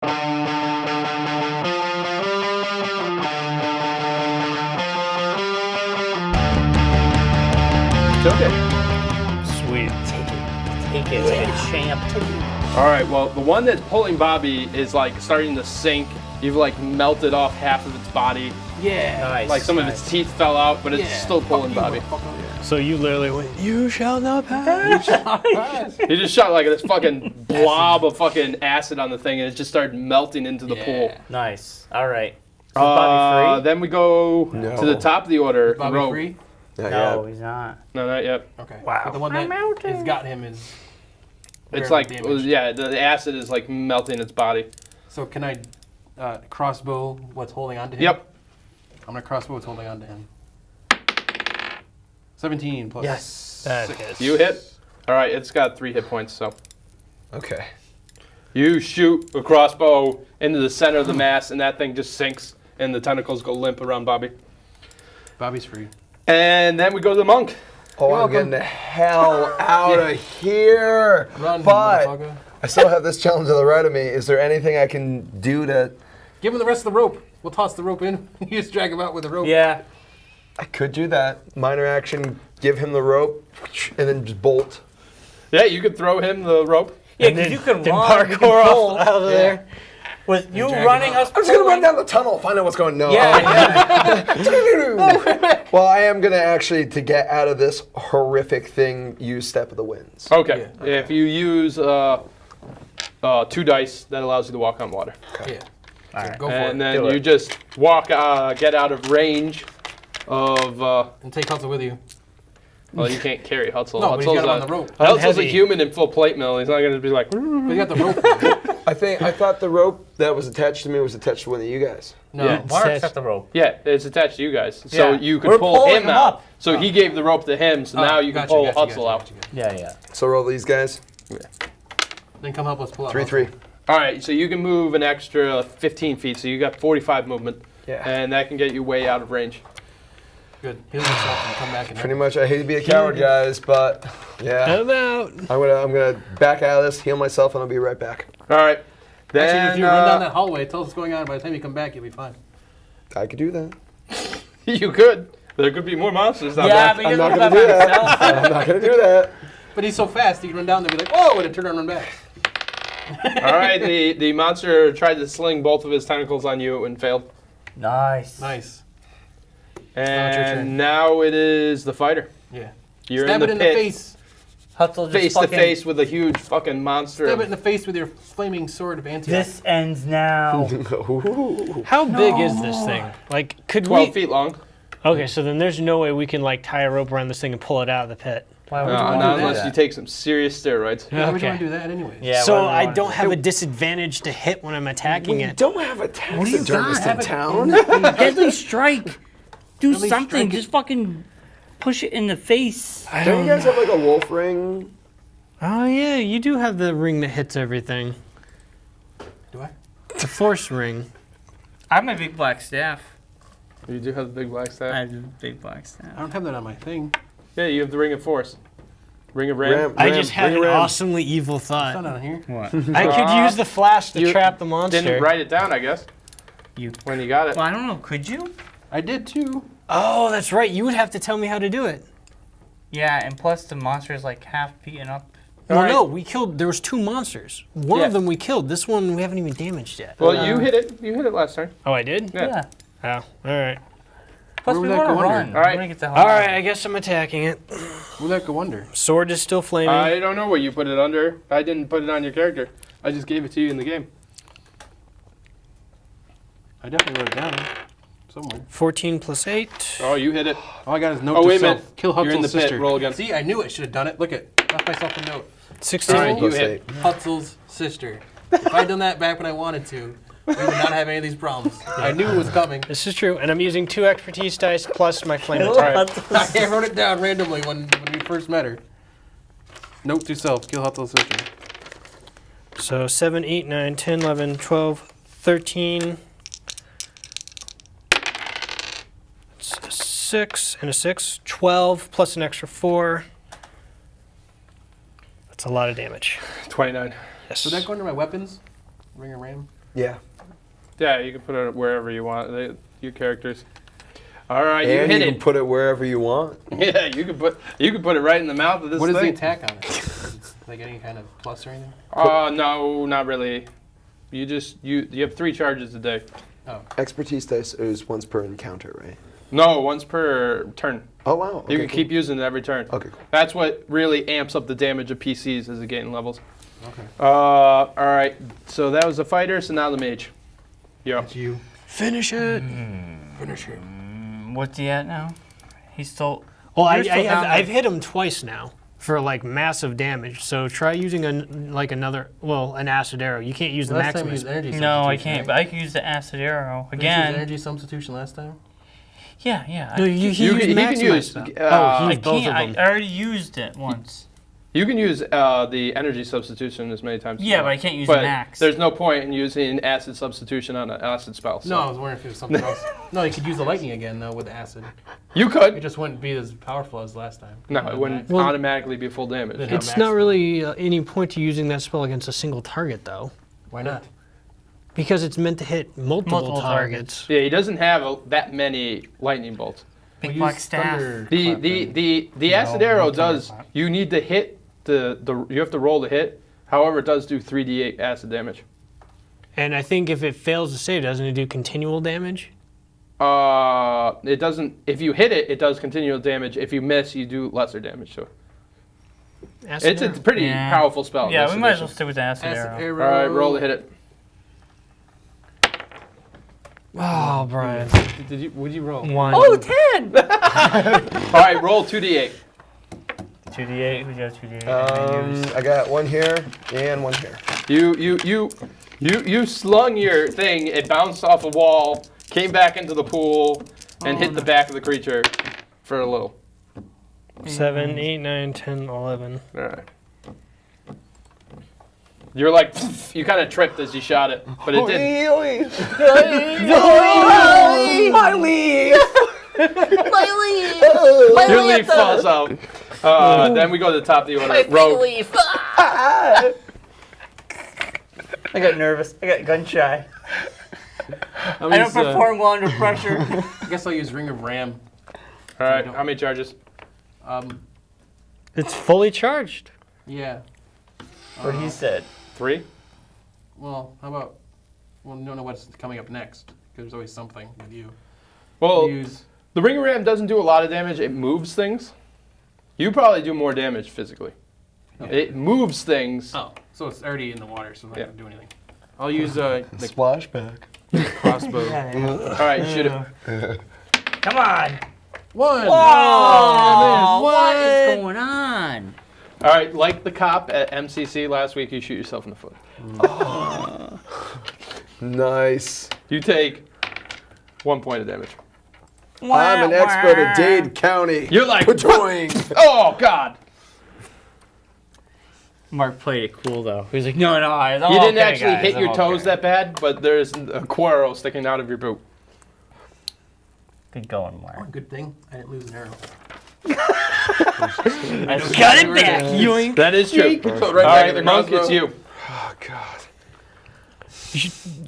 Took it. Sweet. Take it like a champ. All right, well, the one that's pulling Bobby is like starting to sink. You've like melted off half of its body. Yeah. Nice. Like some of its teeth fell out, but it's still pulling Bobby. So you literally went, you shall not pass. He just shot like this fucking blob of fucking acid on the thing, and it just started melting into the pool. Nice. All right. So is Bobby free? Then we go to the top of the order. Bobby Rope. free? No, he's not. No, not yet. Okay. Wow. But the one that has got him is. It's like, damaged. the acid is like melting its body. So can I crossbow what's holding on to him? Yep. I'm gonna crossbow what's holding on to him. 17 plus. Yes. That 6. hits. You hit. All right, it's got 3 hit points, so. Okay. You shoot a crossbow into the center of the mass, and that thing just sinks, and the tentacles go limp around Bobby. Bobby's free. And then we go to the monk. Oh, I'm getting the hell out of here. Run, but motherfucker. I still have this challenge to the right of me. Is there anything I can do to... Give him the rest of the rope. We'll toss the rope in. You just drag him out with the rope. Yeah. I could do that. Minor action, give him the rope, and then just bolt. Yeah, you could throw him the rope. Yeah, because you can Then run, you can parkour pull. off out of there. With you drag him running out. us I'm just going to run pulling- down the tunnel, find out what's going on. No. Yeah. Well, I am going to actually, to get out of this horrific thing, use Step of the Winds. Okay. Yeah, okay. If you use 2 dice, that allows you to walk on water. Yeah. All right. Go for And it. then Do you it. just walk, get out of range of. And take Hudson with you. Well, you can't carry Hutzel. No, but he's got him on the rope. Hutzel's a Heavy. human in full plate mill. He's not going to be like. But you got the rope. I thought the rope that was attached to me was attached to one of you guys. No. Yeah. Mark's at the rope. Yeah, it's attached to you guys. So Yeah. you could We're pull pulling him him out. up. So he gave the rope to him, so now you can pull Hutzel out. Yeah, yeah. So roll these guys. Then come help us pull out. 3-3. All right, so you can move an extra 15 feet, so you got 45 movement. Yeah. And that can get you way out of range. Good. Heal yourself and come back and Pretty much, I hate to be a coward, guys, but yeah. I'm out. I'm gonna back out of this, heal myself, and I'll be right back. All right. Then, Actually, if you run down that hallway, tell us what's going on. By the time you come back, you'll be fine. I could do that. you could. There could be more monsters down Yeah, there. but I'm you're not not gonna by do that. himself. I'm not gonna do that. But he's so fast, he can run down there and be like, "Whoa!" and then turn around and run back. All right, the monster tried to sling both of his tentacles on you and failed. Nice. Nice. Now it's your turn. And now it is the fighter. Yeah. You're Stab in it the in pit, the face. Hutzel just face to fucking- face with a huge fucking monster. Stab it in the face with your flaming sword of Antioch. This ends now. How big is this thing? Like, could 12 we? feet long. Okay, so then there's no way we can like tie a rope around this thing and pull it out of the pit. Why would No, you want not to do unless that? you take some serious steroids. Why would you Okay. want to do that anyways? Yeah, So why would you I wanna don't do have a disadvantage to hit when I'm attacking We it. don't have a tax adjunct in town. Deadly strike. Do Deadly something. strike. Just fucking push it in the face. I Don't don't you guys have like a wolf ring? Oh yeah, you do have the ring that hits everything. Do I? The force ring. I have my big black staff. You do have the big black I staff. have the big black staff. I don't have that on my thing. Yeah, you have the ring of force. Ring of ram. I just had ring an ram. awesomely evil It's not thought. on here. What? I could use the flash to You trap the monster. Didn't write it down, I guess. You. When you got it. Well, I don't know. Could you? I did too. Oh, that's right. You would have to tell me how to do it. Yeah, and plus the monster is like half beaten up. Well, Alright. no, we killed. There was 2 monsters. One Yeah. of them we killed. This one we haven't even damaged yet. Well, you hit it. You hit it last turn. Oh, I did. Yeah. Oh, all right. Plus, Where we would that want to go under? run. All right. We want to get the hell All out. right. I guess I'm attacking it. Where'd that go under? Sword is still flaming. I don't know what you put it under. I didn't put it on your character. I just gave it to you in the game. I definitely wrote it down somewhere. 14 plus 8. Oh, you hit it. All I got is note Oh, to wait a self. minute. Kill You're in the Hutzel's pit. sister. Roll again. See, I knew I should have done it. Look at, left myself a note. 16. All right, you Plus hit. 8. Hutzel's sister. If I'd done that back when I wanted to, we would not have any of these problems. I knew it was coming. This is true, and I'm using 2 expertise dice plus my flame Kill attack. Hutzel's- I wrote it down randomly when we first met her. Note to self, kill Hutzel's sister. So 7, 8, 9, 10, 11, 12, 13. It's a 6 and a 6. 12 plus an extra 4. That's a lot of damage. 29. Yes. Would that go under my weapons? Ring and ram? Yeah. Yeah, you can put it wherever you want. Your characters. All right, you And hit you it. can put it wherever you want. Yeah, you can put it right in the mouth of this What is the thing. attack on it? Like any kind of plus or anything? No, not really. You have 3 charges a day. Oh. Expertise dice is once per encounter, right? No, once per turn. Oh, wow. Okay, You can cool. keep using it every turn. Okay, cool. That's what really amps up the damage of PCs as it gain levels. Okay. All right, so that was the fighter, so now the mage. Yeah. That's you. Finish it. Finish it. What's he at now? He's still. Well, You're still down I've there. hit him twice now for like massive damage. So try using an acid arrow. You can't use the Last time you Maximus. used energy No, I substitution, can't. right? But I can use the acid arrow Didn't you use again. energy substitution last time? Yeah. No, he You used can- he can Maximus use, stuff. uh, Oh, he I used both of can't. them. I already used it once. You can use the energy substitution as many times as you Yeah, want. but I can't use But max. there's no point in using acid substitution on an acid spell. So. No, I was wondering if it was something else. No, you could use the lightning again though with acid. You It could. just wouldn't be as powerful as last time. No, it wouldn't Well- automatically be full damage. Then- It's max not them. really any point to using that spell against a single target, though, Why not? because it's meant to hit multiple, Multiple targets. Yeah, he doesn't have that many lightning bolts. Big We'll black use staff. thunderclap then. The acid arrow no does. thunderclap. You need to hit you have to roll to hit. However, it does do 3d8 acid damage. And I think if it fails to save, doesn't it do continual damage? It doesn't. If you hit it, it does continual damage. If you miss, you do lesser damage. So Acid it's a arrow. pretty Yeah. powerful spell. Yeah, this we might as well edition. stick with the acid, Acid arrow. arrow. All right, roll to hit it. Oh, Brian. Would you roll? 1. Oh, 10! All right, roll 2d8. 2d8. Who's got 2d8? I got one here and one here. You slung your thing. It bounced off a wall, came back into the pool, and hit the back of the creature for a little. 7, 8, 9, 10, 11. All right. You're like, you kind of tripped as you shot it, but it did. My leaf! Your leaf falls out. Then we go to the top of the order. Rogue. I got nervous. I got gun shy. I'll I don't use, perform well under pressure. I guess I'll use Ring of Ram. All right, how many charges? It's fully charged. Yeah. What he said. 3? Well, how about? Well, we don't know what's coming up next because there's always something with you. Well, Use. the Ring of Ram doesn't do a lot of damage. It moves things. You probably do more damage physically. It moves things. Oh, so it's already in the water, so I'm not Yeah. gonna do anything. I'll use the Splashback. crossbow. All right, shoot it. Come on. One. Oh, what is going on? All right, like the cop at MCC last week, you shoot yourself in the foot. Nice. You take 1 point of damage. I'm an expert at Dade County. You're like, Padoing. oh God! Mark played it cool though. He was like, no, You didn't actually hit your toes that bad, but there's a quarrel sticking out of your boot. Good going, Mark. Oh, good thing I didn't lose an arrow. Got it back. Yoink. That is true. Perfect. All Right right, back at the Monk, crossbow. it's you. Oh, God.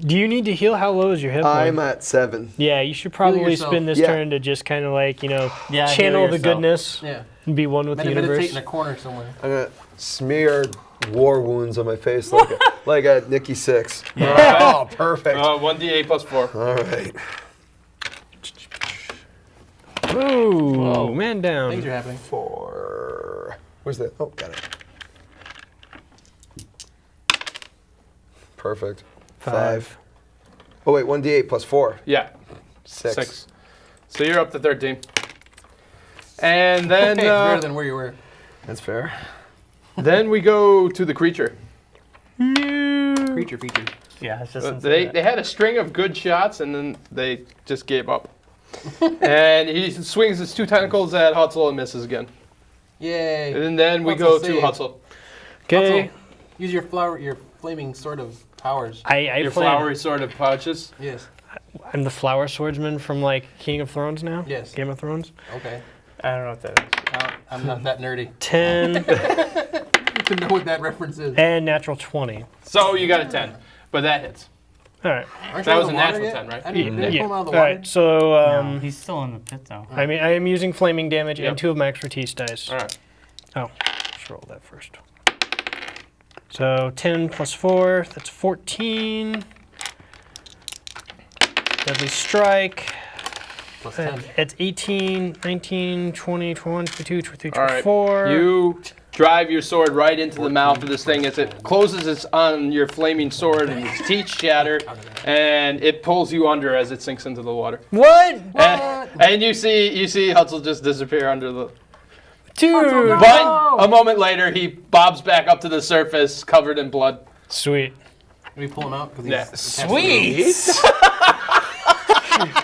Do you need to heal? How low is your hit point? I'm at 7. Yeah, you should probably yourself. spend this Yeah. turn to just kind of like, Yeah, channel heal the yourself. goodness Yeah. and be one with the Meditate universe. in a corner somewhere. I'm going to smear war wounds on my face like a Nikki 6. Yeah. Oh, perfect. 1d8 plus 4. All right. Ooh, Whoa. man down. Things are happening. 4. Where's that? Oh, got it. Perfect. 5. Oh, wait, 1d8 plus 4. Yeah, 6. So you're up to 13. And then Hey, it's better than where you were. That's fair. then we go to the creature. Creature feature. Yeah, it's just They had a string of good shots, and then they just gave up. And he swings his 2 tentacles at Hutzel and misses again. Yay. And then we Hutzel go to saved. Hutzel. Okay. Hutzel, use your flaming sword of powers. Your flowery sword of pouches. Yes. I'm the flower swordsman from like King of Thrones now. Yes. Game of Thrones. Okay. I don't know what that is. I'm not that nerdy 10 to know what that reference is. and natural 20. So you got a 10, but that hits. All right. Aren't That you was out a of the natural water 10, yet? right? I didn't pull him out of the All water. right. So No, he's still in the pit though. I am using flaming damage Yep. and 2 of my expertise dice. All right. Oh, let's roll that first. So 10 plus 4, that's 14. Deadly strike. Plus 10. It's 18, 19, 20, 21, 22, 23, All right. 24. You drive your sword right into the mouth of this thing as it closes its on your flaming sword and its teeth shatter, and it pulls you under as it sinks into the water. What? And you see Hutzel just disappear under the. Dude! But a moment later, he bobs back up to the surface, covered in blood. Sweet. Can we pull him out? 'Cause he's Yeah. attached to the rope. Sweet.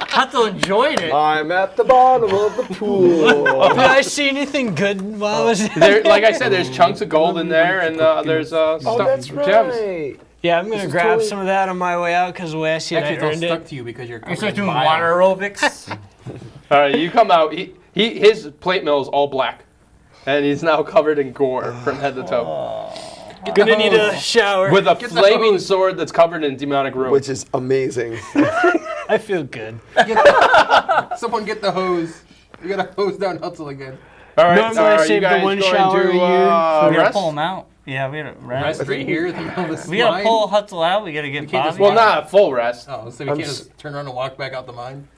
Hutzel enjoyed it. I'm at the bottom of the pool. Did I see anything good while I was There, like I said, there's chunks of gold in there, and there's Oh, that's gems. right. Yeah, I'm gonna is grab totally- some of that on my way out because the way I see it, Actually, I it's all earned stuck it. to you because you're You covered start in doing bile. water aerobics. All right, you come out. His plate mill is all black, and he's now covered in gore from head to toe, Gonna need a shower. with a Get the flaming hose. sword that's covered in demonic ruin. Which is amazing. I feel good. Someone get the hose. We gotta hose down Hutzel again. All right, Normally I are save you the guys one going shower to a year. We gotta rest? pull him out. Yeah, we gotta rest. Rest right here in the middle of this We gotta mine? pull Hutzel out. We gotta get can't just Bobby. Well, not a full rest. Oh, so we I'm can't s- just turn around and walk back out the mine?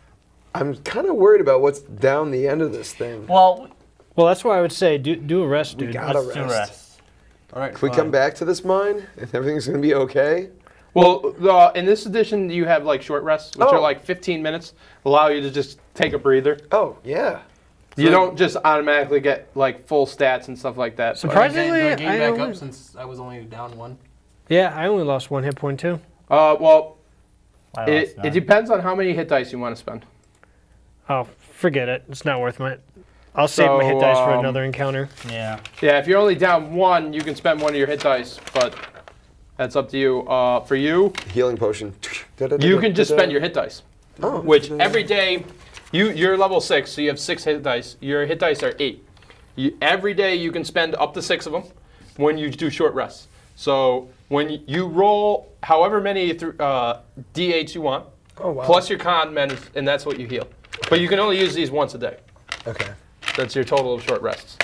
I'm kind of worried about what's down the end of this thing. Well, Well, that's why I would say do a rest, dude. gotta let's do rest. rest. All right, Can we come back to this mine? If everything's gonna be okay? Well, in this edition, you have like short rests, which Oh. are like 15 minutes, allow you to just take a breather. Oh, yeah. You don't just automatically get like full stats and stuff like that. but- Surprisingly, Do I I gain back only- up since I was only down one? Yeah, I only lost 1 hit point too. Well, I it lost none. depends on how many hit dice you want to spend. Oh, forget it. It's not worth my. I'll save my hit So, dice for another encounter. Yeah. Yeah, if you're only down 1, you can spend 1 of your hit dice, but that's up to you. For you, Healing potion. you can just spend your hit dice, Oh. which every day, you're level 6, so you have 6 hit dice. Your hit dice are 8. Every day you can spend up to 6 of them when you do short rests. So when you roll however many D8s you want, Oh, wow. plus your con men, and that's what you heal. But you can only use these once a day. Okay. That's your total of short rests.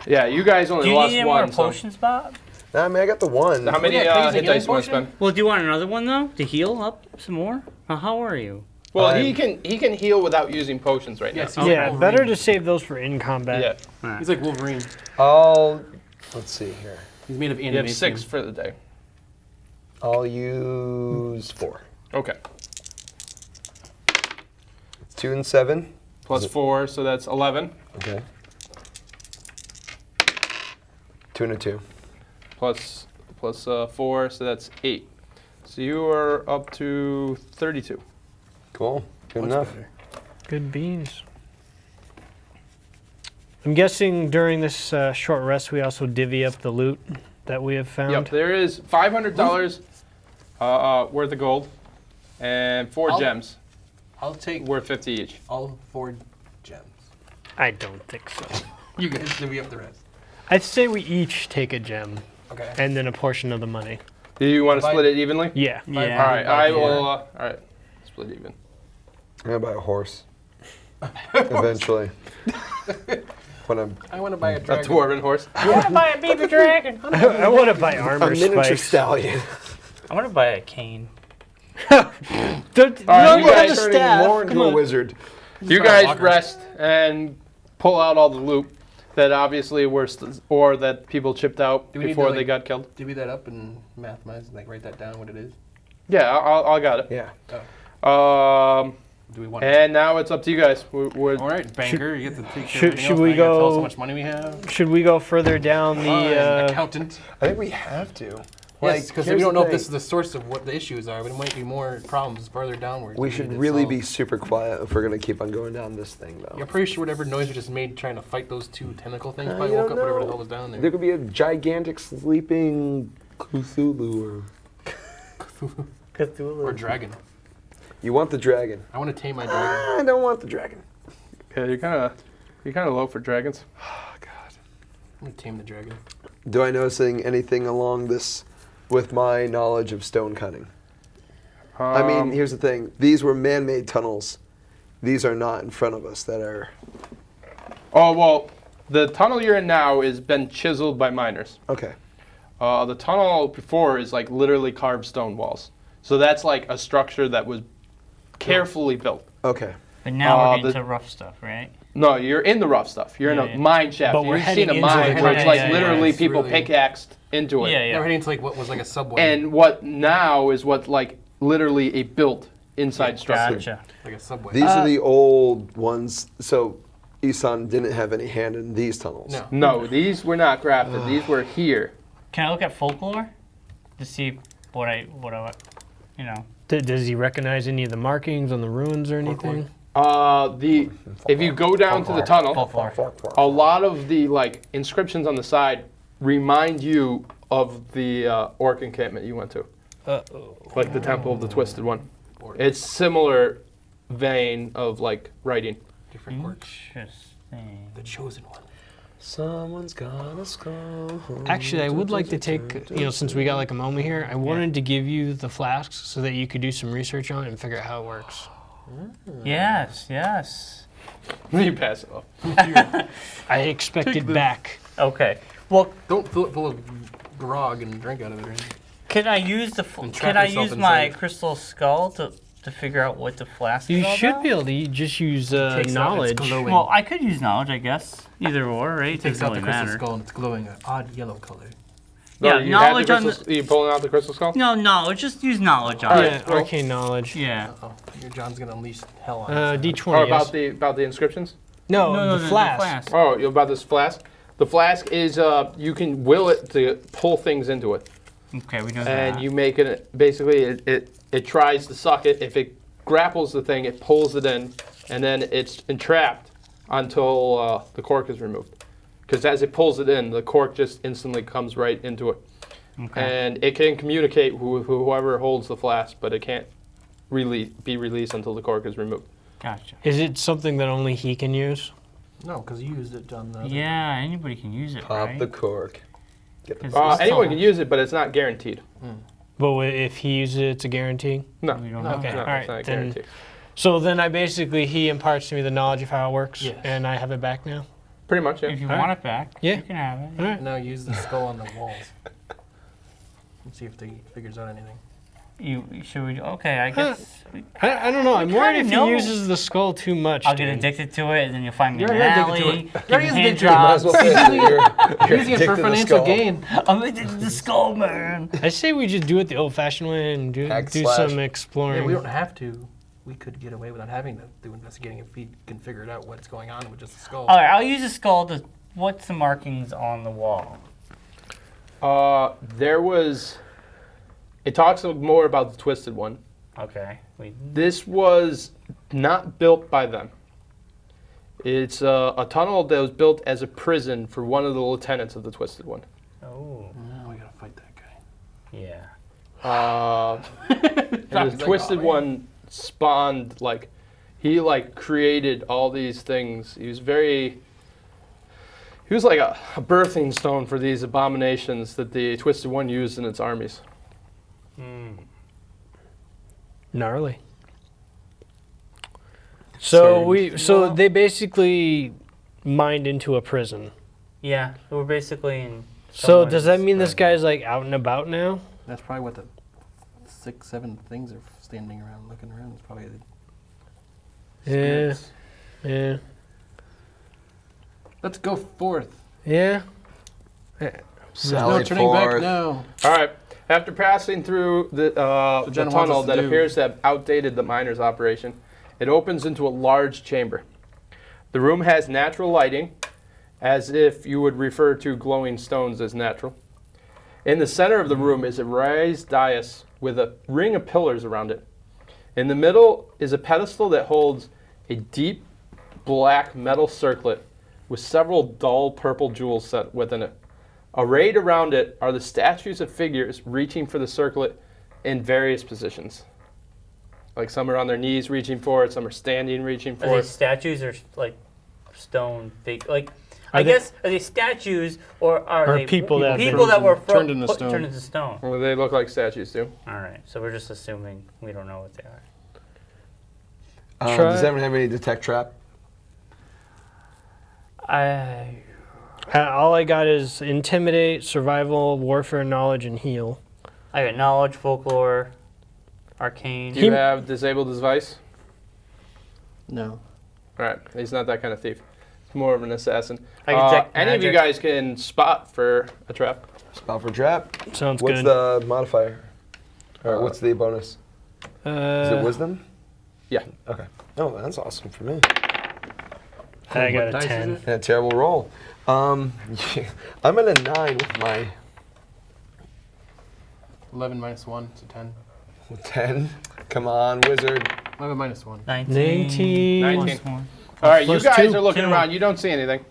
Yeah, you guys only Do you lost need any more 1. So potions, Bob? Nah, man, I got the one. how many Yeah, crazy hit healing dice you want to potion? spend? Well, do you want another one though to heal up some more? How are you? Well, I'm- he can heal without using potions right Yes, now. he's Yeah, Wolverine. better to save those for in combat. Yeah, He's like Wolverine. Let's see here. He's made of you have animation. 6 for the day. I'll use 4. Okay, 2 and 7. plus 4, so that's 11. Okay. 2 and a 2. Plus 4, so that's 8. So you are up to 32. Cool. Good Much enough. better. Good beans. I'm guessing during this short rest, we also divvy up the loot that we have found. Yep, there is $500 worth of gold and 4 I'll- gems I'll take worth 50 each. all 4 gems. I don't think so. You guys divvy up the rest. I'd say we each take a gem Okay. and then a portion of the money. Do you want to If I- split it evenly? Yeah. All Yeah. right, I Yeah. will. All right, split even. I'm gonna buy a horse. Eventually. When I'm I want to buy a A dragon. dwarven horse. I want to buy a baby dragon. I want to buy a armor miniature spikes. stallion. I want to buy a cane. Don't, right, don't you get guys the Turning staff. more into Come a on. wizard. You Try guys walker. rest and pull out all the loot that obviously were or that people chipped out Do we need to, before they like- got killed. Divvy that up and mathematize, like write that down what it is. Yeah, I got it. Yeah. Do we want? And now it's up to you guys. We're All right, banker, you get to take care should- of everything should else. we Now you gotta tell us go- how much money we have? Should we go further down Fine, the? accountant. I think we have to. Yes, because we here's don't the know if thing. this is the source of what the issues are, but it might be more problems farther downwards. We that should need to really solve. be super quiet if we're gonna keep on going down this thing, though. You're pretty sure whatever noise we just made trying to fight those 2 tentacle things I probably woke don't up whatever the know. hell was down there. There could be a gigantic sleeping Cthulhu. Or dragon. You want the dragon? I want to tame my dragon. I don't want the dragon. yeah, you're kind of low for dragons. Oh God. I'm gonna tame the dragon. Do I noticing anything along this with my knowledge of stone cutting? I mean, here's the thing. These were man-made tunnels. These are not in front of us that are... Oh, well, the tunnel you're in now has been chiseled by miners. Okay. The tunnel before is like literally carved stone walls. So that's like a structure that was carefully built. Okay. But now we're getting the- to rough stuff, right? No, you're in the rough stuff. You're in a Yeah. mine shaft. But we're You've seen a heading into mine the where it's tunnel. like Yeah, yeah, literally it's people really- pickaxed into it. Yeah, Now yeah. we're heading to like what was like a subway. And what now is what like literally a built inside structure. Gotcha. like a subway. These are the old ones. So Isan didn't have any hand in these tunnels. No. No, these were not crafted. These were here. Can I look at folklore to see what I, you know? Does he recognize any of the markings on the ruins or anything? If you go down to the tunnel, Folklore. a lot of the like inscriptions on the side remind you of the orc encampment you went to, like the Temple of the Twisted One. It's similar vein of like writing. Different works. Interesting. The chosen one. Someone's got a skull. Actually, I would like to take, since we got like a moment here, I wanted to give you the flasks so that you could do some research on it and figure out how it works. Yes, yes. You pass it off. I expect it back. Okay. Well, Don't fill it full of grog and drink out of it or anything. can I use And trap can I yourself use my inside. crystal skull to figure out what the flask You is all should about? be able to just use Takes out its knowledge. glowing- Well, I could use knowledge, I guess. Either or, right? It takes doesn't out the really crystal matter. skull and it's glowing an odd yellow color. Yeah, you knowledge had on the crystal, you pulling out the crystal skull? No, knowledge. Just use knowledge on Alright, it. Yeah, arcane knowledge. Yeah. Oh, your John's gonna unleash hell on us. D20. Or yes. about the inscriptions? No, No, the flask. Oh, about this flask? The flask is you can will it to pull things into it, Okay, we know and that. you make it basically it tries to suck it. If it grapples the thing, it pulls it in, and then it's entrapped until the cork is removed. Because as it pulls it in, the cork just instantly comes right into it, Okay. and it can communicate with whoever holds the flask, but it can't be released until the cork is removed. Gotcha. Is it something that only he can use? No, because you used it on the other. Yeah, anybody can use it, Pop right? the cork. Get the 'Cause it's Anyone all- can use it, but it's not guaranteed. But if he uses it, it's a guarantee? No, We don't no, know Okay, that. no, all right, it's not then- guaranteed. So then he imparts to me the knowledge of how it works, Yes. and I have it back now? Pretty much, yeah. If you All want it back, Yeah. you can have it. All right. Now use the skull on the walls. And see if they figures out anything. Should we? Okay, I guess I don't know. I'm kinda worried if know. he uses the skull too much. I'll get dude. addicted to it, and then you'll find me in You're an already addicted alley. to it. give You're me already hand addicted to it. Might as jobs. well say that you're Using it for addicted to the financial skull. gain. I'm addicted to the skull, man. I say we just do it the old-fashioned way and do Backslash. some exploring. Yeah, we don't have to. We could get away without having to do investigating if we can figure it out what's going on with just the skull. All right, I'll use the skull to. What's the markings on the wall? There was. It talks more about the Twisted One. Okay. This was not built by them. It's a tunnel that was built as a prison for one of the lieutenants of the Twisted One. Oh. Now we gotta fight that guy. Yeah. And the Twisted One spawned he created all these things. He was like a birthing stone for these abominations that the Twisted One used in its armies. Gnarly. So Absurd. they basically mined into a prison. Yeah, we're basically in. So does that mean this guy's like out and about now? That's probably what the 6, 7 things are standing around, looking around. It's probably the Yeah. spirits. Yeah. Let's go forth. Yeah. No Sally turning back forth. now. All right. After passing through the Jen wants tunnel us to that do- appears to have outdated the miner's operation, it opens into a large chamber. The room has natural lighting, as if you would refer to glowing stones as natural. In the center of the room is a raised dais with a ring of pillars around it. In the middle is a pedestal that holds a deep black metal circlet with several dull purple jewels set within it. Arrayed around it are the statues of figures reaching for the circlet in various positions. Like some are on their knees reaching for it, some are standing reaching Are for these it. statues or like stone fake? Like I guess are they statues or are Or they people that have been people that were turned into put- stone. Turned into stone. Well, they look like statues too. All right, so we're just assuming we don't know what they are. Does anyone have any detect trap? All I got is intimidate, survival, warfare, knowledge, and heal. I got knowledge, folklore, arcane. Do you have disabled device? No. All right, he's not that kind of thief. He's more of an assassin. I can detect any of you magic. guys can spot for a trap. Spot for trap. Sounds What's good. the modifier? Or what's the bonus? Is it wisdom? Yeah. Okay. Oh, that's awesome for me. I got What a dice is 10. it? Yeah, terrible roll. I'm at a 9 with my 11 minus 1, so 10. 10. Come on, wizard. I have a minus 1. 19. 19. Plus one. All right, you Plus guys two. are looking Two. around. You don't see anything.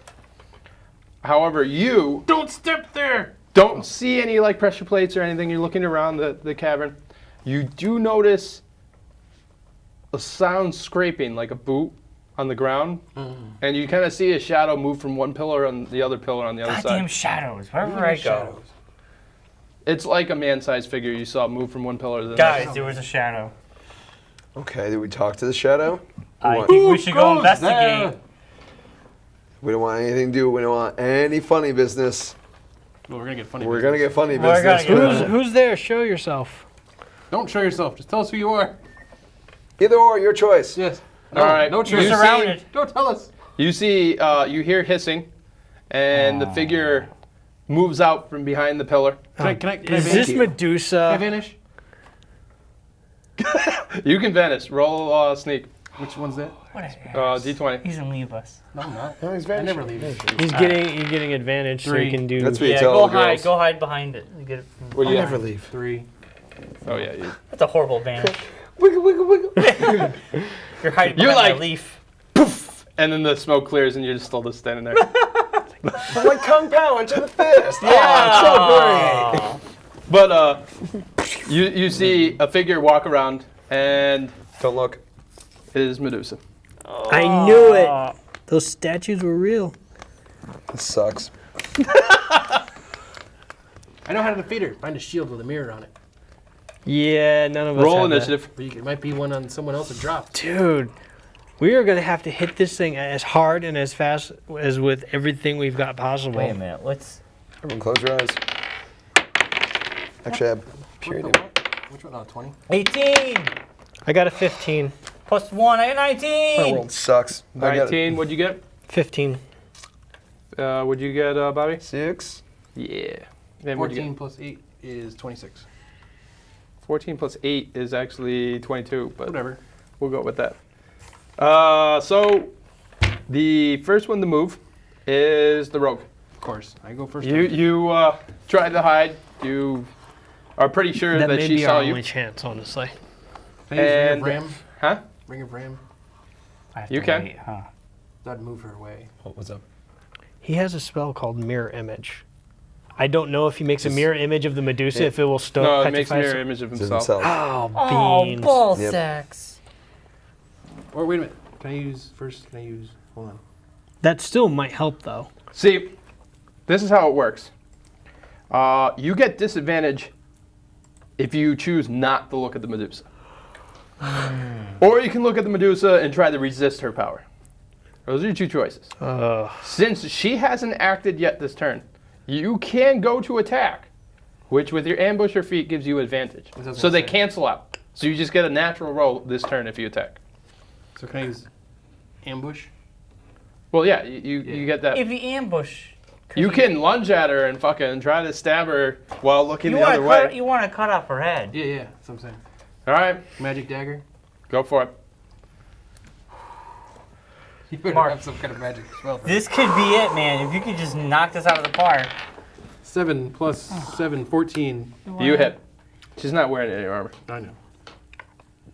However, you Don't step there! don't see any like pressure plates or anything. You're looking around the cavern. You do notice a sound scraping like a boot on the ground, and you kind of see a shadow move from one pillar on the other pillar on the other Goddamn side. shadows, wherever I go. It's like a man-sized figure you saw move from one pillar to the Guys, next. there was a shadow. Okay, did we talk to the shadow? I want- think we should go goes investigate. there? We don't want anything to do. We don't want any funny business. Well, we're gonna get funny. We're going to get funny We're gonna business. get with funny. it. Who's there? Show yourself. Don't show yourself. Just tell us who you are. Either or, your choice. Yes. All right, No you choice. see- Surrounded. Don't tell us. You see, you hear hissing, and the figure moves out from behind the pillar. Can I Is this Can I Medusa? vanish? You can vanish. Roll sneak. Which one's that? What a ass. D20. He's gonna leave us. No, I'm not. No, he's I very never leave. You're getting advantage, so Three. you can do. That's what you Yeah, tell go all the hide. girls. Go hide behind it. You get it from- What do you Never have? leave. 3. Oh yeah. You. That's a horrible advantage. Wiggle, wiggle, wiggle. You're hiding You're behind like- a leaf. Poof! And then the smoke clears, and you're just still just standing there. I'm like Kung Pao into the fist. Yeah, it's so great. But you see a figure walk around, and Don't look. it is Medusa. I knew it. Those statues were real. This sucks. I know how to defeat her. Find a shield with a mirror on it. Yeah, none of us Roll have that. initiative. Or it might be one on someone else that dropped. Dude, we are gonna have to hit this thing as hard and as fast as with everything we've got possible. Wait a minute. Let's. Everyone close your eyes. Actually, I have period. Which one? Oh, 20. 18 I got a 15. plus 1. I got My 19. world sucks. I got 19. What'd you get? 15. What'd you get, Bobby? 6. Yeah. Then what'd you 14 get? plus 8 is 26. 14 plus 8 is actually 22, but Whatever. we'll go with that. So the first one to move is the rogue. Of course. I go first. You tried to hide. You are pretty sure That that may she be saw our you. only chance, honestly. Can I use Ring And of Ram? huh? Ring of Ram? I have You to can. wait, huh? That'd move her away. What's up? He has a spell called Mirror Image. I don't know if he makes a mirror image of the Medusa, if it will still No, it makes a petrify mirror some- image of To himself. himself. Oh, Oh, beans. ball Yep. sacks. Or wait a minute. Can I use first? Can I use? Hold on. That still might help, though. See, this is how it works. You get disadvantage if you choose not to look at the Medusa. Or you can look at the Medusa and try to resist her power. Those are your two choices. Since she hasn't acted yet this turn, you can go to attack, which with your ambush or feat gives you advantage. That's what I was So gonna they say. cancel out. So you just get a natural roll this turn if you attack. So can I use ambush? Well, yeah, you get that. If you ambush, You can lunge at her and fucking try to stab her while looking you the want other to way. cut. You want to cut off her head. Yeah, yeah. That's what I'm saying. All right, Magic dagger. go for it. You better Mark. have some kind of magic spell. For This could be it, man. If you could just knock this out of the park. 7 plus 7, 14. You hit. She's not wearing any armor. I know.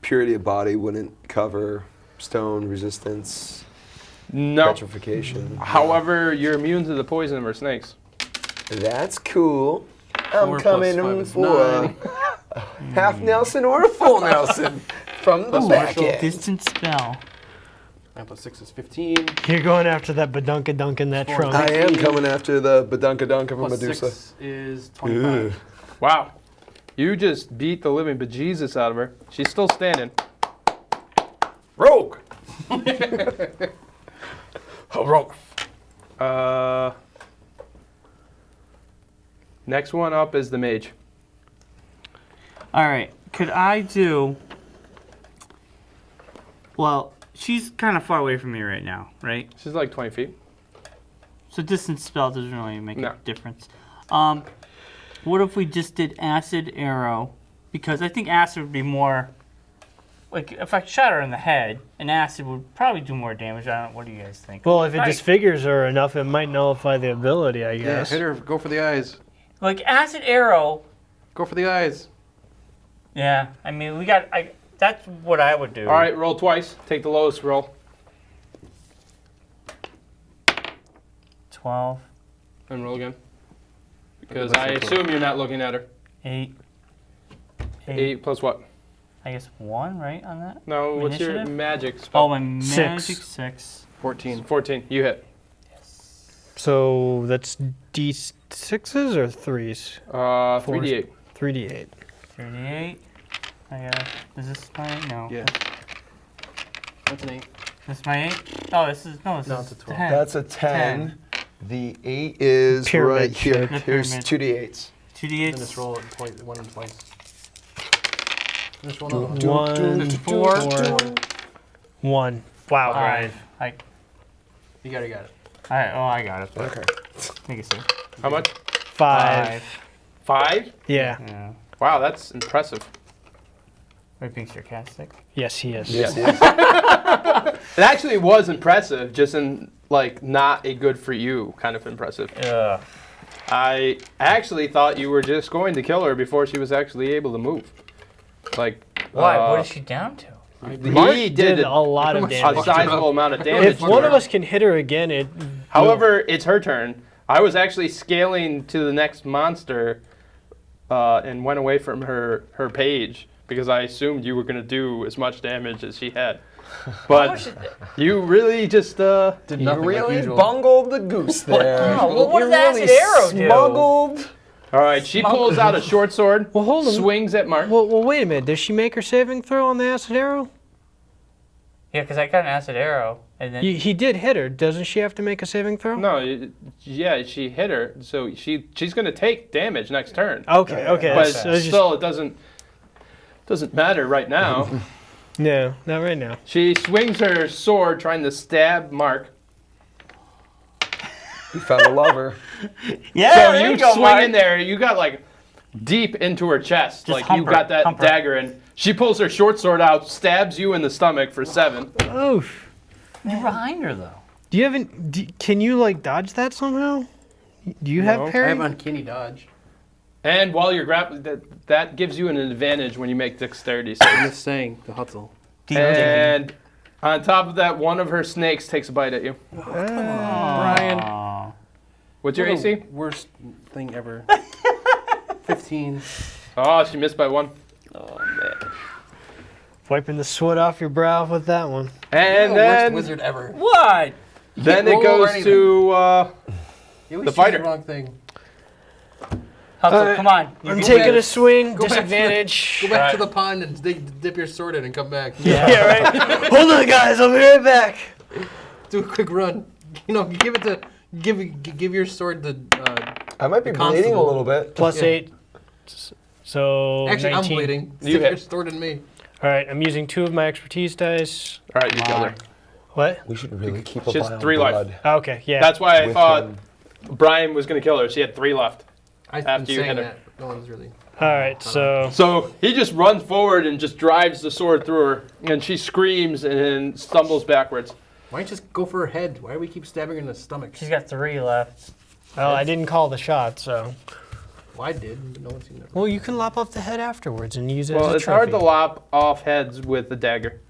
Purity of body wouldn't cover stone resistance, No. petrification. However, you're immune to the poison of her snakes. That's cool. I'm 4 plus coming 5 in is for 9. a half Nelson or a full Nelson from the Plus back martial. end. Distant spell. 9 plus 6 is 15. You're going after that badunka dunk in that Four. trunk. I am coming after the badunka dunk of a Plus Medusa. 6 is 25. Ugh. Wow. You just beat the living bejesus out of her. She's still standing. Rogue! Oh, rogue. Next one up is the mage. All right. Could I do? Well, she's kind of far away from me right now, right? She's like 20 feet. So distance spell doesn't really make No. a difference. What if we just did acid arrow? Because I think acid would be more. Like if I shot her in the head, an acid would probably do more damage. I don't. What do you guys think? Well, if it Right. disfigures her enough, it might nullify the ability, I Yeah, guess. hit her. Go for the eyes. Like acid arrow. Go for the eyes. Yeah. I mean, we got. That's what I would do. All right, roll twice. Take the lowest roll. 12, And roll again. Because I assume you're not looking at her. 8. 8 plus what? I guess 1, right, on that? No, what's your Initiative? magic spell? Oh, my magic 6. 14. 14. You hit. So that's D6s or 3s? 3d8. 3d8. 38. I got. Is this my? No. Yeah. That's an 8. This is my 8? Oh, this is. No, this No, is it's a 12. 10. That's a 10. The 8 is Pyramid right here. shape. Here's Pyramid. 2d8s. 2d8. Then just roll it point 1 and twice. Just roll another one. One, 4. 1. Wow, Brian. 5. You got it. I got it. Okay. Make it safe. How much? 5. 5? Yeah. Yeah. Wow, that's impressive. Are you being sarcastic? Yes, he is. Yes. It actually was impressive, just in, like, not a good for you kind of impressive. Ugh. I actually thought you were just going to kill her before she was actually able to move. Like, Why? What is she down to? Mark he did did a lot of a damage. sizable amount of damage. If to one her. of us can hit her again, it. However, it's her turn. I was actually scaling to the next monster and went away from her page because I assumed you were going to do as much damage as she had. But you really just Did You nothing like really usual. bungled the goose there. Oh, well, what You does really acid arrow do? smuggled. All right, she pulls out a short sword, Well, hold on. swings at Mark. Well, wait a minute. Does she make her saving throw on the acid arrow? Yeah, because I got an acid arrow, and then He did hit her. Doesn't she have to make a saving throw? No, yeah, she hit her, so she's going to take damage next turn. Okay, okay. But that's- that's still, it doesn't matter right now. no, not right now. She swings her sword, trying to stab Mark. You found a lover. yeah, So there you go, swing Mark. in there, you got like deep into her chest, Just like hump you her, got that hump her. dagger in. She pulls her short sword out, stabs you in the stomach for 7. Oof. You're behind her though. Do you have can you like dodge that somehow? Do you No. have I parry? have uncanny dodge. And while you're grappling, that gives you an advantage when you make dexterity I'm saves. just saying, the hustle. And on top of that, one of her snakes takes a bite at you. Brian. Aw. What's your What the AC? Worst thing ever. 15. Oh, she missed by 1. Oh man. Wiping the sweat off your brow with that one. And You're the then, worst wizard ever. What? then can't it roll or goes anything. to You always The choose fighter. The wrong thing. Hustle, come on. You I'm can taking do a this. swing. Go back to the- Disadvantage. Go back to Alright. the pond and dip your sword in and come back. Yeah, right. Hold on, guys. I'll be right back. Do a quick run. You know, give it to give your sword to. I might be bleeding a Constable. little bit. Plus Yeah. 8. So Actually, 19. I'm bleeding. You Stick hit. your sword in me. All right, I'm using 2 of my expertise dice. All right, you killed her. What? We should really keep a She has vial of 3 life. blood Okay, yeah. That's why I with thought him. Brian was going to kill her. She had 3 left. I've After been you saying hit her. that. No one's really. All right, so So he just runs forward and just drives the sword through her, and she screams and stumbles backwards. Why don't you just go for her head? Why do we keep stabbing her in the stomach? She's got 3 left. well, I didn't call the shot, so Well, I did, but no one's seen that. well, you can lop off the head afterwards and use it Well, as a it's hard to trophy. lop off heads with the dagger.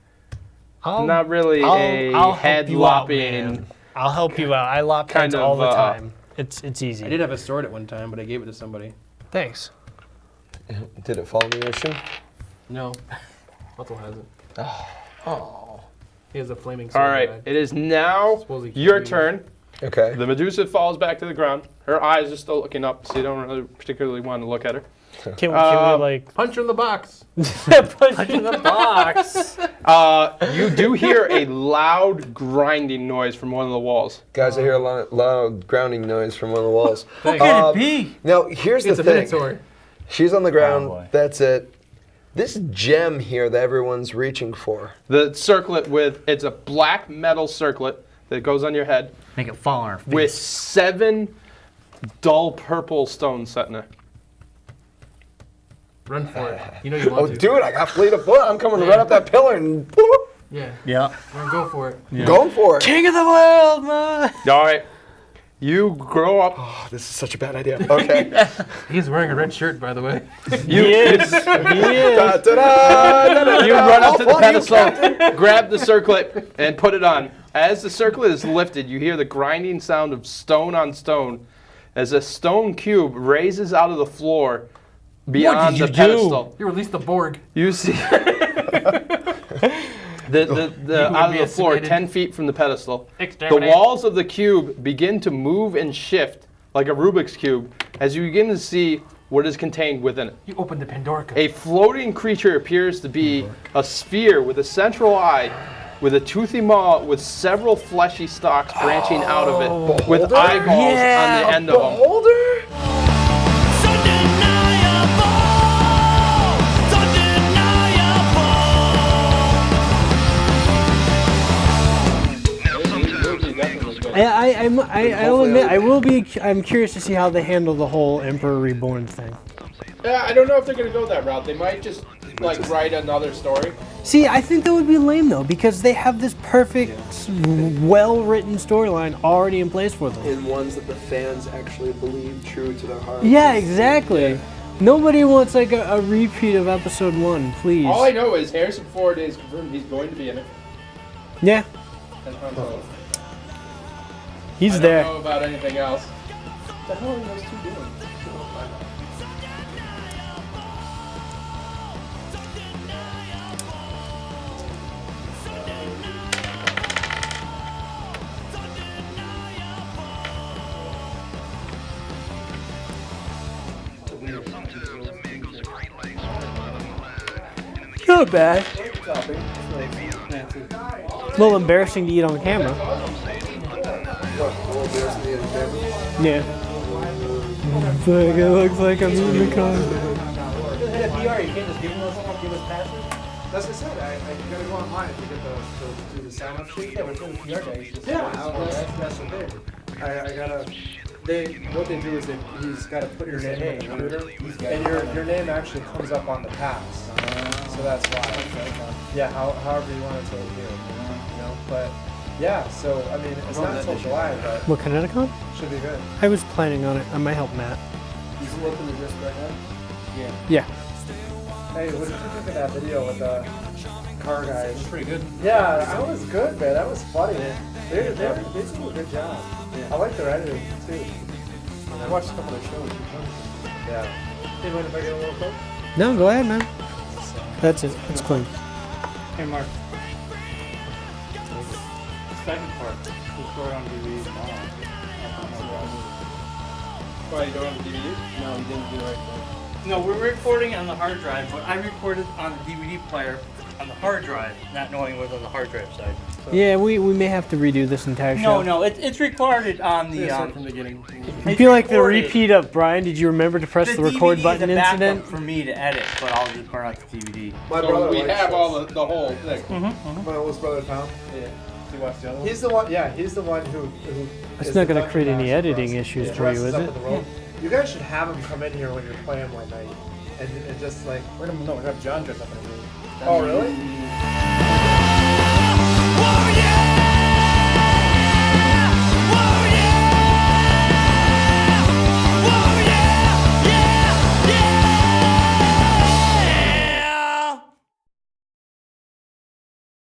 I'll, Not really a I'll head help you out, lopping. man. I'll help you out. I lop kind heads all the of, time. It's easy. I did have a sword at one time, but I gave it to somebody. Thanks. Did it fall in the ocean? No, Hustle has it. Oh. He has a flaming All sword. right, it is now Suppose he your can- turn. Okay. The Medusa falls back to the ground. Her eyes are still looking up, so you don't really particularly want to look at her. Can we like Punch her in the box. Punch in the box. You do hear a loud grinding noise from one of the walls. Guys, I hear a loud grounding noise from one of the walls. What could it be? Now, here's It's the a thing. Minotaur. She's on the ground. boy. That's it. This gem here that everyone's reaching for. The circlet it's a black metal circlet that goes on your head Make it fall on our face. with 7 dull purple stones set in it. Run for it. You know you want Oh, to. dude, I got fleet of foot. I'm coming right up that pillar and boop, Yeah. Yeah. Run, go for it. going for it. King of the world, man. All right. You grow up. Oh, this is such a bad idea. Okay. He's wearing a red shirt, by the way. You, Da, da, da, da, da, you da. run up to the I'll follow you, pedestal, grab the circlet, and put it on. As the circlet is lifted, you hear the grinding sound of stone on stone as a stone cube raises out of the floor beyond did the you pedestal. You released the Borg. You see the out of the floor, 10 feet from the pedestal. The walls of the cube begin to move and shift like a Rubik's Cube as you begin to see what is contained within it. You opened the Pandora. A floating creature appears to be a sphere with a central eye, with a toothy maw with several fleshy stalks branching out of it, with eyeballs on the end of them. Beholder? I'll admit, I'm curious to see how they handle the whole Emperor Reborn thing. Yeah, I don't know if they're gonna go that route. They might just write another story. See, I think that would be lame though, because they have this perfect, well-written storyline already in place for them. And ones that the fans actually believe true to their hearts. Yeah, exactly. Nobody wants like a repeat of episode 1, please. All I know is Harrison Ford is confirmed he's going to be in it. Yeah, And Han Solo. he's I there. don't know about anything else. What the hell are those two doing? Not bad. A little embarrassing to eat on camera. Yeah. Like, it looks like I'm in the car. That's what I said. You gotta go online to get the do the sign up sheet. Yeah, but it's in the PR day. You just that's what they do. I gotta. What they do is he's got to put your name in the computer, and your name actually comes up on the pass. So that's why. Yeah, however you want it to do, you know. But yeah, so I mean, it's not until July, but What, Connecticut? should be good. I was planning on it. I might help Matt. He's working the disc right now. Yeah. Hey, what did you think of that video with the car guys? It's pretty good. Yeah, that was good, man. That was funny. They did a good job. I like their editing too. I watched a couple of shows. Yeah. Hey, mind if I get a little coke? No, go ahead, man. That's it. It's clean. Hey, Mark. Second part. Just throw it on DVD tomorrow. Why, you don't have a DVD? No, he didn't do it right No, we're recording on the hard drive, but I recorded on the DVD player on the hard drive, not knowing what's on the hard drive side. Yeah, we may have to redo this entire show. No, it's recorded on the. Start from the beginning. I feel like the recorded. repeat of Brian. Did you remember to press the record DVD button is a backup incident? for me to edit, but I'll just burn out the DVD. My So brother we likes have this. all the whole thing. My oldest brother Tom. Yeah. You watched the other one? He's the one. Yeah, he's the one who. It's is not the gonna dungeon create any master editing us. issues He for you, dresses is up it? with the robe. You guys should have him come in here when you're playing one night, and just like. We're gonna have John dress up in a room. Oh really?